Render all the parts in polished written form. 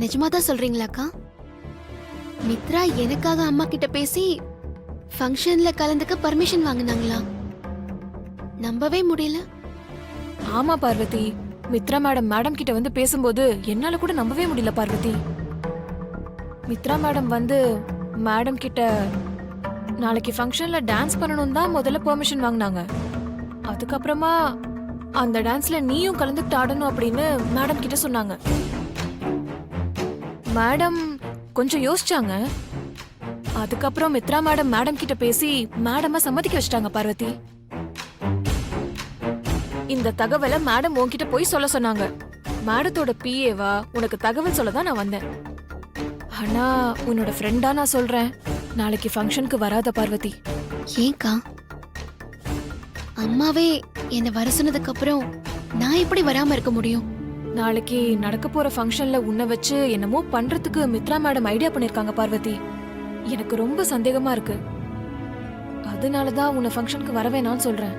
நிஜமா தான் சொல்றீங்களாக்கா? மித்ரா எனக்காக அம்மா கிட்ட பேசி ஃபங்க்ஷன்ல கலந்துக்க பர்மிஷன் வாங்குனாங்களா? நம்பவே முடியல. ஆமா பார்வதி, மித்ரா மேடம் கிட்ட வந்து பேசும்போது என்னால கூட நம்பவே முடியல பார்வதி. மித்ரா மேடம் கிட்ட நாளைக்கு ஃபங்க்ஷன்ல டான்ஸ் பண்ணணும் தான் முதல்ல பெர்மிஷன் வாங்குனாங்க. அதுக்கப்புறமா அந்த டான்ஸ்ல நீயும் கலந்துக்கிட்டு ஆடணும் அப்படின்னு மேடம் கிட்ட சொன்னாங்க. மேடம் கொஞ்சம் யோசிச்சாங்க. அதுக்கப்புறம் மித்ரா மேடம் கிட்ட பேசி மேடம சம்மதிக்க வச்சிட்டாங்க பார்வதி. இந்த தகவலை மேடம் உன்கிட்ட போய் சொல்ல சொன்னாங்க. மேடத்தோட பிஏவா உனக்கு தகவல் சொல்ல தான் நான் வந்தேன். ஆனா உன்னோட ஃப்ரெண்டா நான் சொல்றேன், நாளைக்கு ஃபங்க்ஷனுக்கு வராத பார்வதி. ஏன்க்கா? அம்மாவே என்ன வர சொன்னதுக்கு அப்புறம் நான் எப்படி வராம இருக்க முடியும்? நாளைக்கு நடக்க போற ஃபங்க்ஷன்ல உன்னை வச்சு என்னமோ பண்றதுக்கு மித்ரா மேடம் ஐடியா பண்ணிருக்காங்க பார்வதி. எனக்கு ரொம்ப சந்தேகமா இருக்கு. அதனாலதான் உன்னை ஃபங்க்ஷனுக்கு வரவேணான்னு சொல்றேன்.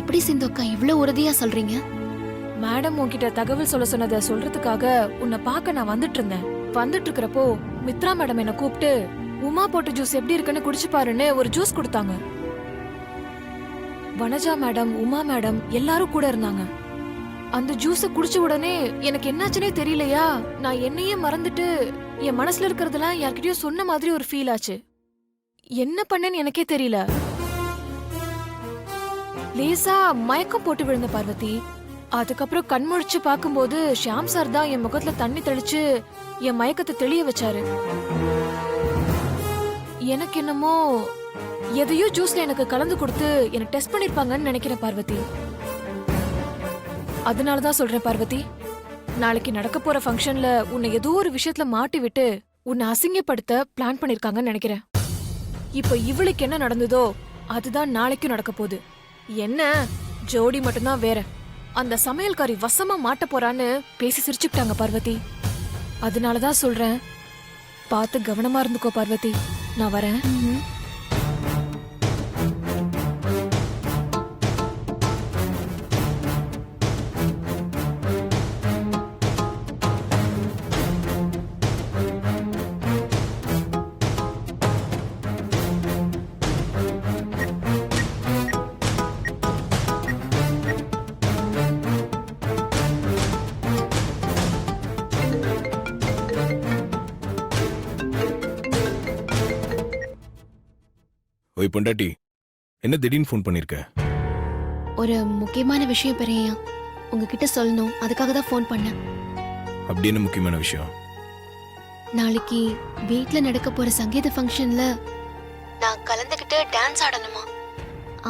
எப்படி சிந்து அக்கா இவ்ளோ உறுதியா சொல்றீங்க? மேடம் உன்கிட்ட தகவல் சொல்ல சொன்னதை சொல்றதுக்காக உன்னை பார்க்க நான் வந்துட்டு இருந்தேன். வந்துட்டு இருக்கிறப்போ மித்ரா மேடம் என்ன கூப்பிட்டு உமா போட்டு ஜூஸ் எப்படி இருக்குன்னு குடிச்சு பாருன்னு ஒரு ஜூஸ் கொடுத்தாங்க. வனஜா மேடம், உமா மேடம் எல்லாரும் கூட இருந்தாங்க. அந்த ஜூஸ குடிச்ச உடனே எனக்கு என்னாச்சுனே தெரியலையா, நான் என்னையே மறந்துட்டு என் மனசுல இருக்கிறதெல்லாம் யார்கிட்டயோ சொன்ன மாதிரி ஒரு ஃபீல் ஆச்சு. என்ன பண்ணேன்னு எனக்கே தெரியல. லேசா மயக்கம் போட்டு விழுந்த பார்வதி. அதுக்கப்புறம் கண் முழிச்சு பார்க்கும்போது ஷியாம் சார் தான் என் முகத்துல தண்ணி தெளிச்சு என் மயக்கத்தை தெளிய வச்சாரு. எனக்கு என்னமோ எதையோ ஜூஸ்ல எனக்கு கலந்து கொடுத்து என்ன டெஸ்ட் பண்ணிருப்பாங்கன்னு நினைக்கிறேன் பார்வதி. அதனாலதான் சொல்றேன் பார்வதி, நாளைக்கு நடக்க போற ஃபங்க்ஷன்ல உன்னை ஏதோ ஒரு விஷயத்துல மாட்டி விட்டு உன்னை அசிங்கப்படுத்த பிளான் பண்ணிருக்காங்கன்னு நினைக்கிறேன். இப்ப இவளுக்கு என்ன நடந்ததோ அதுதான் நாளைக்கும் நடக்க போகுது. என்ன ஜோடி மட்டும்தான் வேற. அந்த சமையல்காரி வசமா மாட்ட போறான்னு பேசி சிரிச்சுக்கிட்டாங்க பார்வதி. அதனாலதான் சொல்றேன், பார்த்து கவனமா இருந்துக்கோ பார்வதி. நான் வரேன். ஓய் பொண்டாட்டி, என்ன திடீர்னு ஃபோன் பண்ணிருக்க? ஒரு முக்கியமான விஷயம் பெரியயா, உங்ககிட்ட சொல்லணும். அதுக்காக தான் ஃபோன் பண்ணேன். அப்படி என்ன முக்கியமான விஷயம்? நாளைக்கு வீட்ல நடக்க போற சங்கீத ஃபங்க்ஷன்ல நான் கலந்துக்கிட்டு டான்ஸ் ஆடணுமா?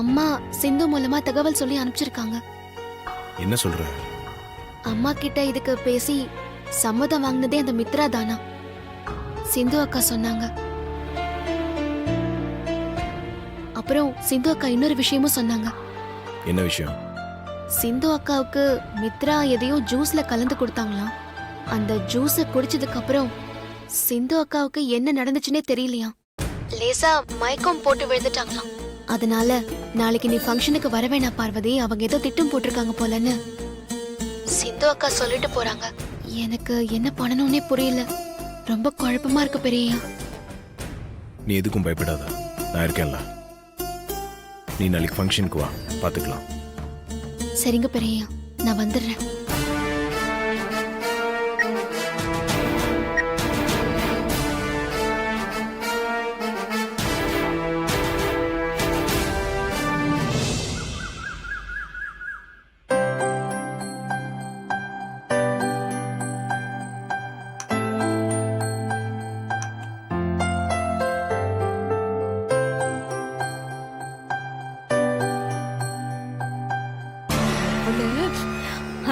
அம்மா சிந்து மூலமா தகவல் சொல்லி அனுப்பிச்சிருக்காங்க. என்ன சொல்ற? அம்மா கிட்ட இதுக்கு பேசி சம்மதம் வாங்கினதே அந்த மித்ரா தானா? சிந்து அக்கா சொன்னாங்க. அப்புறம் சிந்து அக்கா இன்னொரு விஷயமும் சொன்னாங்க. என்ன விஷயம்? சிந்து அக்காவுக்கு மித்ரா எதையோ ஜூஸ்ல கலந்து கொடுத்தாங்களாம். அந்த ஜூஸ குடிச்சதுக்கு அப்புறம் சிந்து அக்காவுக்கு என்ன நடந்துச்சுன்னே தெரியலையா, லேசா மயக்கம் போட்டு விழுந்துட்டாங்களாம். அதனால நாளைக்கு நீ ஃபங்க்ஷனுக்கு வரவேணா பார்வதி, அவங்க ஏதோ திட்டம் போட்டிருக்காங்க போலன்னு சிந்து அக்கா சொல்லிட்டு போறாங்க. எனக்கு என்ன பண்ணணும்னே புரியல. ரொம்ப குழப்பமா இருக்கு பெரியயா. நீ எதுக்கும் பயப்படாத, நான் இருக்கேன்ல. நீ நாளைக்கு ஃபங்க்ஷனுக்கு வா, பாத்துக்கலாம். சரிங்க பெரியயா, நான் வந்துடுறேன்.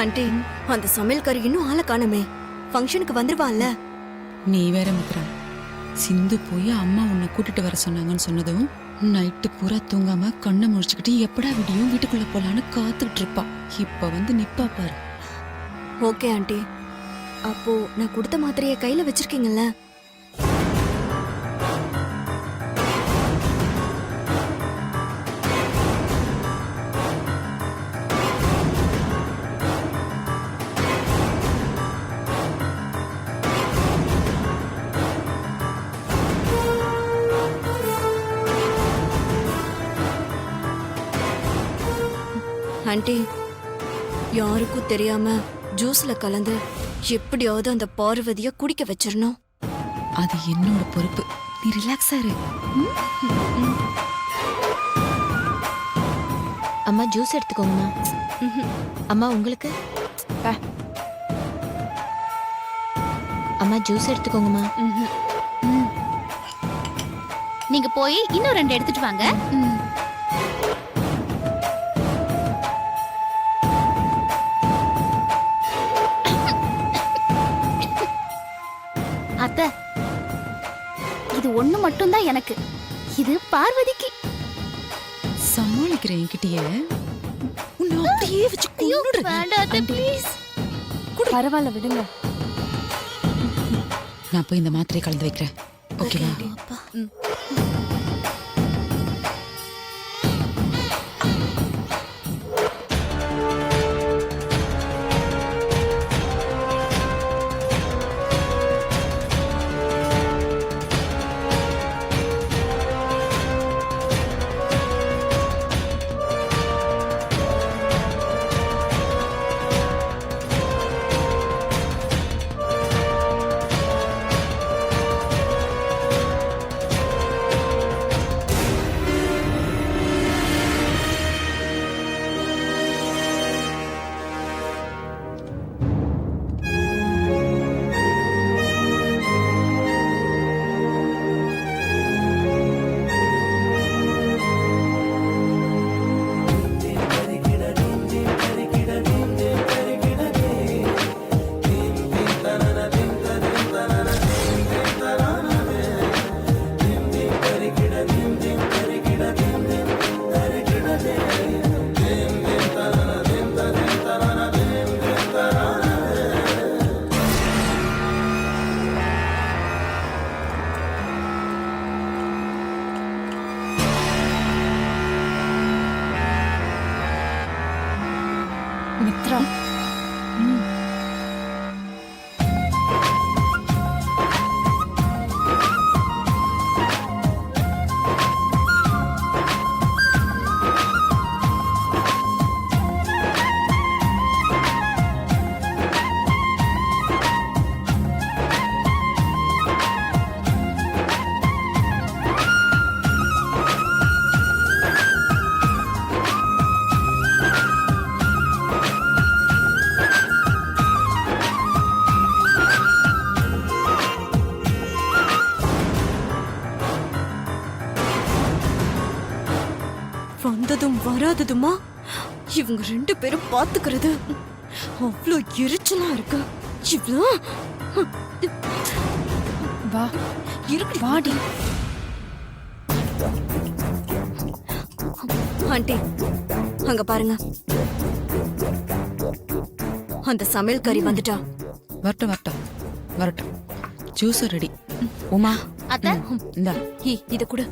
ஆண்டி, அந்த சமையல்காரி இன்னும் ஆளை காணுமே. ஃபங்க்ஷனுக்கு வந்துருவான்ல? நீ வேற மித்ரா, சிந்து போய் அம்மா உன்னை கூட்டிட்டு வர சொன்னாங்கன்னு சொன்னதும் நைட்டு பூரா தூங்காம கண்ணை முழிச்சுக்கிட்டு எப்படா விடியும் வீட்டுக்குள்ள போலான்னு காத்துக்கிட்டு இருப்பா. இப்ப வந்து நிப்பா பாரு. ஓகே ஆண்டி, அப்போ நான் கொடுத்த மாத்திரையை கையில வச்சிருக்கீங்கல்ல? ஆண்டி யாருக்கும் தெரியாம ஜூஸ்ல கலந்து எப்படியாவது அந்த பார்வதிய குடிக்க வச்சிடணும். அது என்னோட பொறுப்பு. நீ ரிலாக்ஸா இரு. அம்மா ஜூஸ் எடுத்துக்கோங்கம்மா. அம்மா உங்களுக்கு அம்மா ஜூஸ் எடுத்துக்கோங்கம்மா. நீங்க போய் இன்னும் 2 எடுத்துட்டு வாங்க. அத்தை, இது ஒண்ணு மட்டும்தான் எனக்கு. இது பார்வதிக்கு. சமாளிக்கிறேன் என்கிட்டயே. உன்னை அப்படியே வச்சு கொன்னுடுறேன். வேண்டாம் அத்தை, ப்ளீஸ். பரவாயில்ல விடுங்க. நான் போய் இந்த மாத்திரையை கலந்து வைக்கிறேன். ஓகேவா? மித்ரா, வந்ததும் வராததுமா இவங்க 2 பேரும் பாத்துக்கிறது அவ்வளோ எரிச்சலா இருக்கு. இவ்வளோ வா வாடி. ஆண்டி அங்க பாருங்க, அந்த சமையல்காரி வந்துட்டா. வரட்டும் வரட்டும் வரட்டும். Juice ready. உமா, அத்தை, இந்தா இத கூட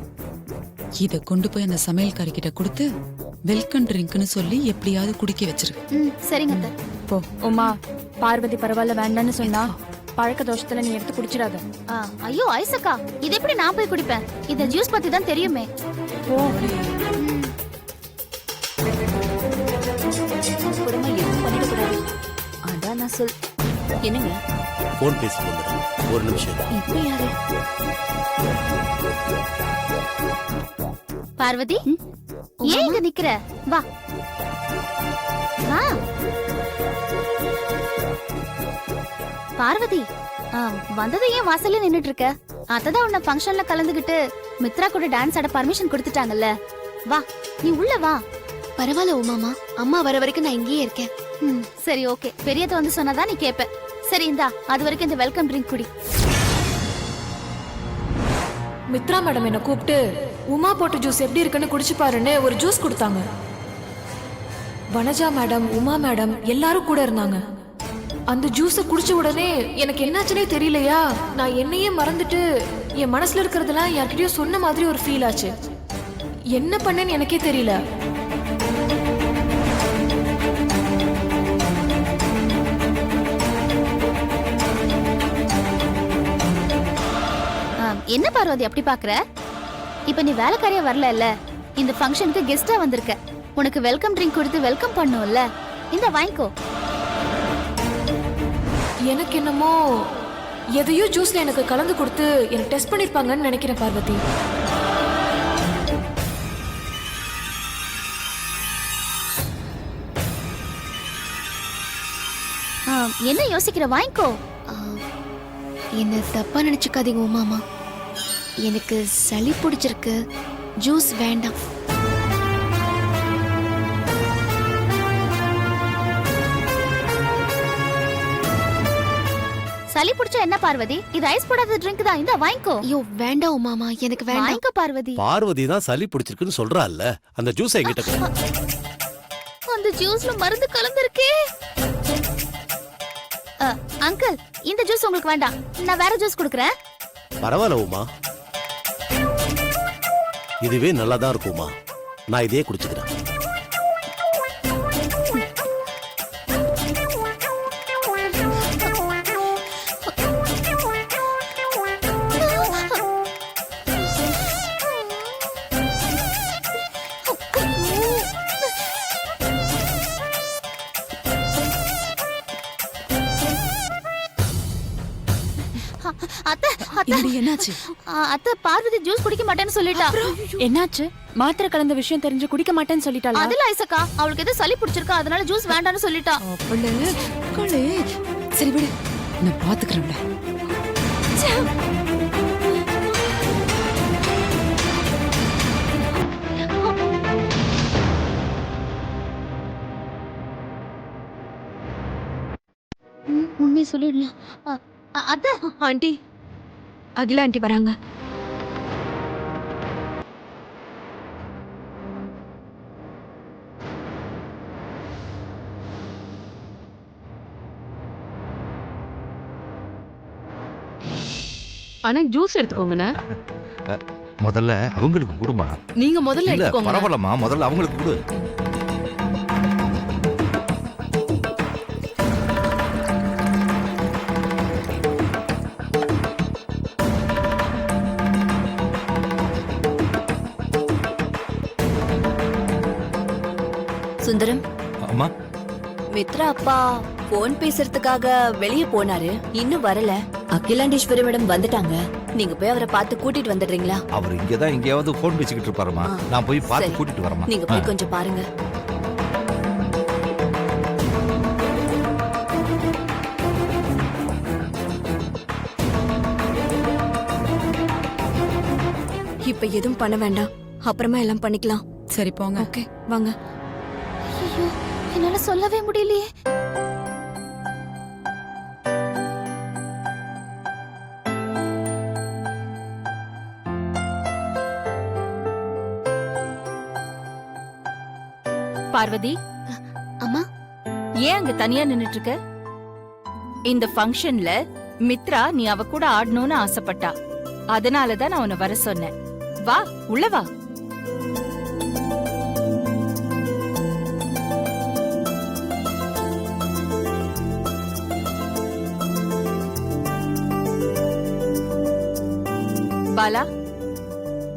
இத கொண்டு போய் அந்த சமையல்காரி கிட்ட கொடுத்து வெல்கம் ட்ரிங்க்னு சொல்லி எப்படியாவது குடிக்க வச்சிரு. சரிங்க அத்தை. போ. உமா, பார்வதி பரவாயில்ல வேண்டான்னு சொன்னா பழக்க தோஷத்துல நீ எடுத்து குடிச்சிடாத. ஐயோ ஐசக்கா, இது எப்படி நான் போய் குடிப்பேன்? இந்த ஜூஸ் பத்தி தான் தெரியுமே. அப்புறமா எதுவும் பண்ணிடக்கூடாது. அதான் நான் சொல். என்னங்க போன் பேசி வந்துடுறேன். ஒரு நிமிஷம். இப்போ யாரு? பார்வதி, ஏன் இங்க நிக்கிற? வா வா. பார்வதி, வந்ததை ஏன் வாசல்ல நின்னுட்டு இருக்க? அதான் உன்னை ஃபங்க்ஷன்ல கலந்துகிட்டு மித்ரா கூட டான்ஸ் ஆட பர்மிஷன் கொடுத்துட்டாங்கல்ல. வா, நீ உள்ள வா. பரவாயில்ல உமாமா, அம்மா வர வரைக்கும் நான் இங்கேயே இருக்கேன். சரி ஓகே, பெரியது வந்து சொன்னதா நீ கேப்ப. சரி இந்தா, அது வரைக்கும் இந்த வெல்கம் ட்ரிங்க் குடி. மித்ரா மேடம் என்ன கூப்பிட்டு உமா போட்ட ஜூஸ் எப்படி இருக்குன்னு குடிச்சு பாருன்னு ஒரு ஜூஸ் கொடுத்தாங்க. வனஜா மேடம், உமா மேடம் எல்லாரும் கூட இருந்தாங்க. அந்த ஜூஸை குடிச்ச உடனே எனக்கு என்னாச்சுனே தெரியலையா, நான் என்னையே மறந்துட்டு என் மனசுல இருக்கிறதெல்லாம் யார்கிட்டயும் சொன்ன மாதிரி ஒரு ஃபீல் ஆச்சு. என்ன பண்ணேன்னு எனக்கே தெரியல. என்ன பார்வதி அப்படி பாக்குற? இப்ப நீ வேலைக்காரியா வரல, இந்த ஃபங்க்ஷனுக்கு கெஸ்டா வந்திருக்க. உனக்கு வெல்கம் ட்ரிங்க் கொடுத்து வெல்கம் பண்ணும்ல, இந்த வாங்கிக்கோ. எனக்கு என்னமோ எதையோ ஜூஸ்ல எனக்கு கலந்து கொடுத்து எனக்கு டெஸ்ட் பண்ணிருப்பாங்கன்னு நினைக்கிறேன் பார்வதி. என்ன யோசிக்கிற, வாங்கிக்கோ. ஆ, என்ன தப்பா நினைச்சுக்காதீங்க உமாமா, எனக்கு சளி பிடிச்சிருக்கு, ஜூஸ் வேண்டாம். சளி பிடிச்சா என்ன பார்வதி, இது ஐஸ் போடாத ட்ரிங்க் தான், இந்த வாங்கிக்கோ. ஐயோ வேண்டாம் உமாமா, எனக்கு வேண்டாம். வாங்கிக்கோ பார்வதி. பார்வதி தான் சளி பிடிச்சிருக்குன்னு சொல்றாள்ல, அந்த ஜூஸ் என்கிட்ட கொடு. அந்த ஜூஸ்ல மருந்து கலந்திருக்கே. அங்கிள், இந்த ஜூஸ் உங்களுக்கு வேண்டாம், நான் வேற ஜூஸ் கொடுக்கறேன். பரவாயில்ல உமா, இதுவே நல்லா தான் இருக்குமா, நான் இதே குடிச்சுக்கிறேன். அத்தை, அத்தை, என்னடி என்னாச்சு? அத்தை, பார்வதி ஜூஸ் குடிக்க மாட்டேன்னு சொல்லிட்டா. என்னாச்சு? மாத்திரை கலந்த விஷயம் தெரிஞ்சு குடிக்க மாட்டேன்னு சொல்லிட்டாளா? அதுல ஐசக்கா, அவளுக்கு ஏதோ சளி பிடிச்சிருக்கா, அதனால ஜூஸ் வேண்டாம்னு சொல்லிட்டா. அவளே, அவளே. சரி விடு, நான் பாத்துக்கிறேன்ல. உண்மை சொல்லிடலாம். அத்தை, ஆண்டி, அகிலா ஆண்டி வராங்க. ஆனா ஜூஸ் எடுத்துக்கோங்கண்ணே. முதல்ல அவங்களுக்கு கொடுமா. நீங்க முதல்ல இல்ல எடுத்துக்கோங்க. பரவாயில்லம்மா, முதல்ல அவங்களுக்கு கொடு. சுந்தரம், அம்மா, மித்ரா அப்பா போன் பேசுறதுக்காக வெளியே போனாரு, இன்னும் வரல. அகிலாண்டேஸ்வரி மேடம் வந்துட்டாங்க, நீங்க போய் அவரை பார்த்து கூட்டிட்டு வந்துடுறீங்களா? அவர் இங்கதான் எங்கேயாவது போன் பேசிக்கிட்டு இருப்பாருமா, நான் போய் பார்த்து சரி. கூட்டிட்டு வரமா. நீங்க போய் கொஞ்சம் பாருங்க. இப்ப எதுவும் பண்ண வேண்டாம், அப்புறமா எல்லாம் பண்ணிக்கலாம். சரி போங்க. ஓகே, வாங்க. ஐயோ, என்னால சொல்லவே முடியலையே. பார்வதி, அம்மா, ஏன் அங்க தனியா நின்னுட்டு இருக்க? இந்த ஃபங்க்ஷன்ல மித்ரா நீ அவ கூட ஆடணும்னு ஆசைப்பட்டா, அதனாலதான் நான் உன்னை வர சொன்னேன். வா, உள்ள வா. பாலா,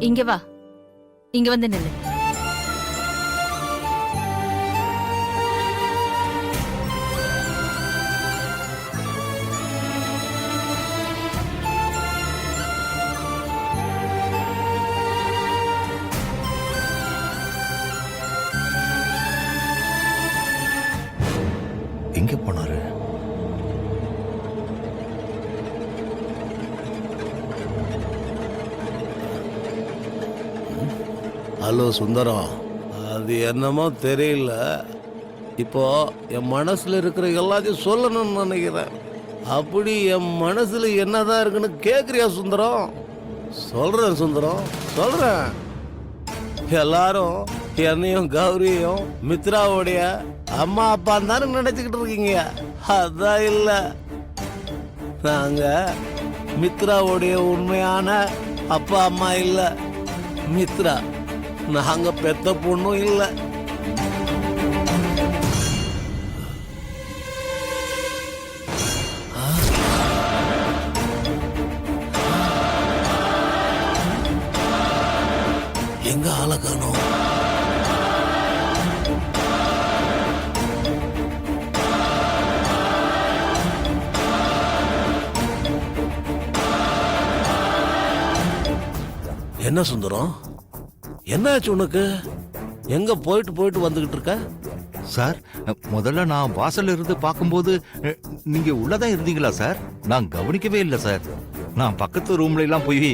இங்க வா, இங்க வந்து நில்லு. எங்க போனாரு? ஹலோ சுந்தரம், அது என்னமோ தெரியல, இப்போ என் மனசுல இருக்கிற எல்லாத்தையும் சொல்லணும்னு நினைக்கிறேன். அப்படி என் மனசுல என்னதான் இருக்குன்னு கேக்குறியா சுந்தரம்? சொல்றேன் சுந்தரம், சொல்றேன். எல்லாரும் என்னையும் கௌரியும் மித்ராவுடைய அம்மா அப்பா தானே நினைச்சுக்கிட்டு இருக்கீங்க. அதான் இல்ல, நாங்க மித்ராவுடைய உண்மையான அப்பா அம்மா இல்ல. மித்ரா நாங்க பெத்த பொண்ணும் இல்ல. எங்க ஆள காணோம்? என்ன சுந்தரம், என்னாச்சு உனக்கு? எங்க போயிட்டு போயிட்டு வந்துகிட்டு இருக்க? சார், முதல்ல நான் வாசல்ல இருந்து பார்க்கும்போது நீங்க உள்ளதான் இருந்தீங்களா சார்? நான் கவனிக்கவே இல்லை சார். நான் பக்கத்து ரூம்ல எல்லாம் போய்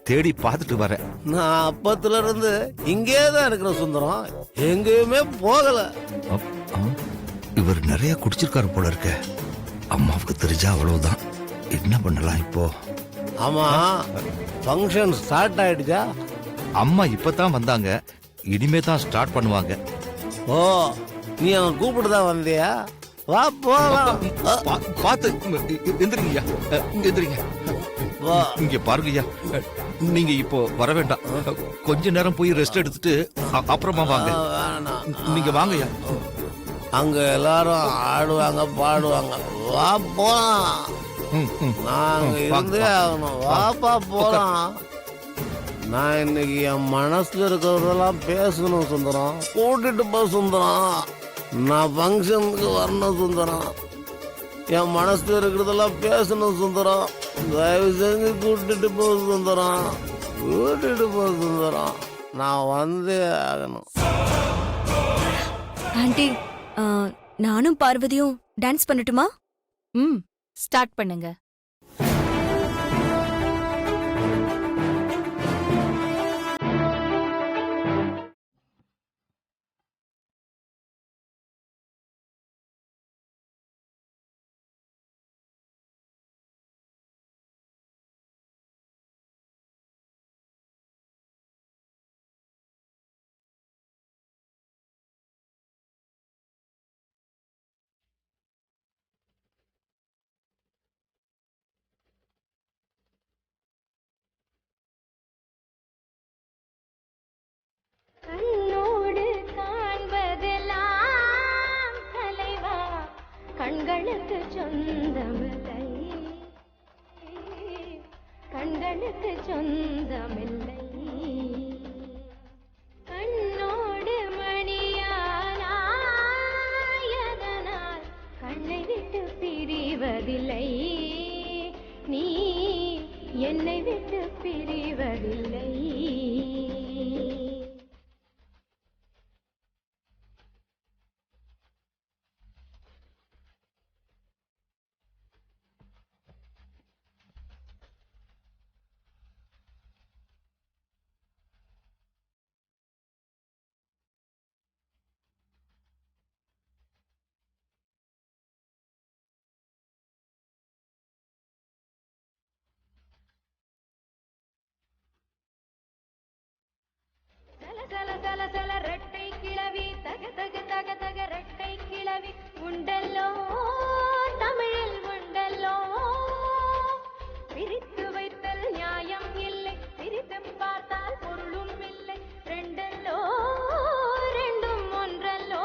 தேடி பார்த்துட்டு வரேன். நான் அப்பத்துல இருந்து இங்கே தான் இருக்கிற சுந்தரம், எங்கேயுமே போகல. அப்- ஆ, இவர் நிறைய குடிச்சிருக்காரு போல இருக்க. அம்மாவுக்கு தெரிஞ்சா அவ்வளவுதான். என்ன பண்ணலாம் இப்போ? ஆமா, ஃபங்க்ஷன் ஸ்டார்ட் ஆயிடுச்சா? அம்மா இப்பதான் வந்தாங்க, இனிமே தான் ஸ்டார்ட் பண்ணுவாங்க. ஓ, நீ அவன் கூப்பிட்டுதான் வந்தியா? வா போலாம். பார்த்து எந்திரிங்கய்யா, எந்திரிங்க. வா. இங்க பாருங்கய்யா, நீங்க இப்போ வர வேண்டாம். கொஞ்ச நேரம் போய் ரெஸ்ட் எடுத்துட்டு அப்புறமா வாங்க. வேணாம். நீங்க வாங்கய்யா. அங்க எல்லாரும் ஆடுவாங்க பாடுவாங்க. வா போலாம். ம், ம். நாங்க வாங்க, இருந்தே வாங்க. ஆகணும். வாப்பா போலாம். நான் இன்னைக்கு என் மனசுல இருக்கிறதெல்லாம் பேசணும் சுந்தரம். கூட்டிட்டு போ சுந்தரம். நான் ஃபங்க்ஷனுக்கு வரணும் சுந்தரம். என் மனசுல இருக்கிறதெல்லாம் பேசணும் சுந்தரம். தயவு செஞ்சு கூட்டிட்டு போ சுந்தரம். கூட்டிட்டு போ சுந்தரம். நான் வந்தே ஆகணும். ஆண்டி நானும் பார்வதியும் டான்ஸ் பண்ணட்டுமா? ம், ஸ்டார்ட் பண்ணுங்க. கண்ணோடு காண்பதெல்லாம் தலைவா கண்களுக்கு சொந்தமில்லை, கண்களுக்கு சொந்தமில்லை. கண்ணோடு மணியானாயதனால் கண்ணை விட்டு பிரிவதில்லை, நீ என்னை விட்டு பிரிவதில்லை. சல சல சல ரெட்டை கிளவி தக தக தக தக ரெட்டை கிளவி உண்டல்லோ தமிழில் உண்டல்லோ, பிரித்து வைத்தல் நியாயம் இல்லை, பிரித்து பார்த்தால் பொருளும் இல்லை, ரெண்டல்லோ ரெண்டும் ஒன்றல்லோ.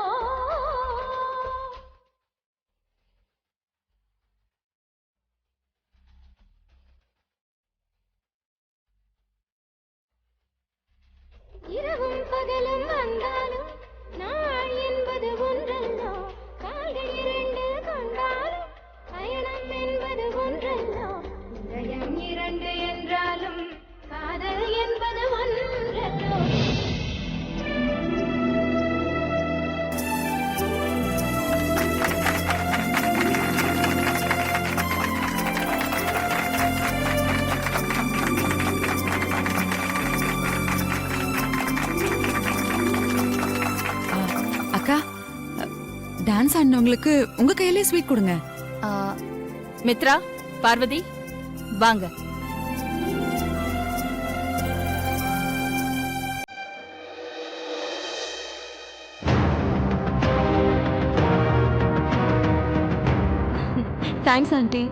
இரவும் பகலும் வந்தாலும் நாள் என்பது ஒன்றல்லோ, கால்கள் இரண்டு கொண்டாலும் பயணம் என்பது ஒன்றல்லோ, இதயம் இரண்டு என்றாலும் காதல் என்பது ஒன்றல்லோ. அக்கா, டான்ஸ் ஆடினவங்களுக்கு உங்க கையிலே ஸ்வீட் கொடுங்க. மித்ரா, பார்வதி, வாங்க. Thanks aunty.